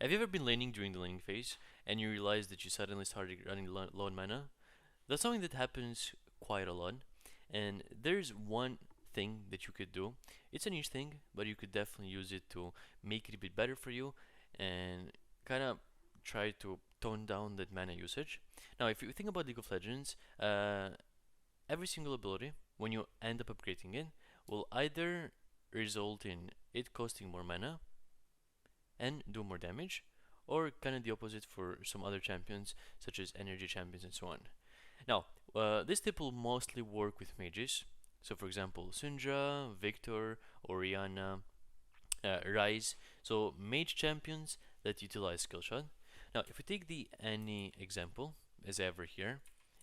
Have you ever been laning during the laning phase and you realize that you suddenly started running low on mana? That's something that happens quite a lot, and there's one thing that you could do. It's a niche thing, but you could definitely use it to make it a bit better for you and kind of try to tone down that mana usage. Now, if you think about League of Legends, every single ability, when you end up upgrading it, will either result in it costing more mana and do more damage, or kind of the opposite for some other champions, such as Energy Champions and so on. Now, this tip will mostly work with mages. So, for example, Syndra, Victor, Orianna, Rise. So, mage champions that utilize skill shot. Now, if we take the any example, as ever here,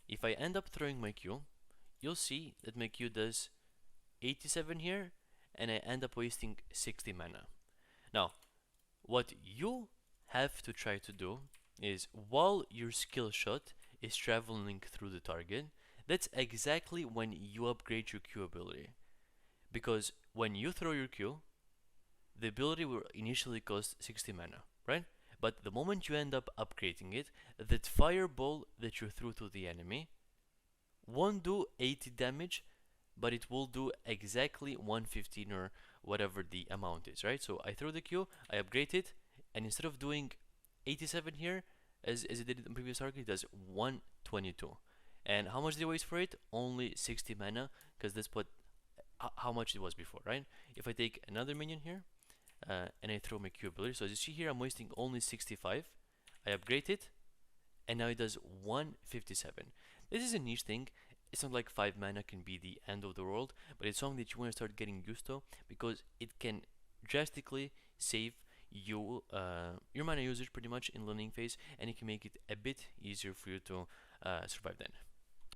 if I end up throwing my Q, you'll see that my Q does 87 here, and I end up wasting 60 mana. Now, what you have to try to do is, while your skill shot is traveling through the target, that's exactly when you upgrade your Q ability. Because when you throw your Q, the ability will initially cost 60 mana, right? But the moment you end up upgrading it, that fireball that you threw to the enemy won't do 80 damage, but it will do exactly 115 or whatever the amount is, right? So I throw the Q, I upgrade it, and instead of doing 87 here, as it did in the previous target, it does 122. And how much did I waste for it? Only 60 mana, because that's what how much it was before, right? If I take another minion here, and I throw my Q ability, so as you see here, I'm wasting only 65. I upgrade it, and now it does 157. This is a niche thing. It's not like 5 mana can be the end of the world, but it's something that you want to start getting used to, because it can drastically save you your mana usage pretty much in learning phase, and it can make it a bit easier for you to survive then.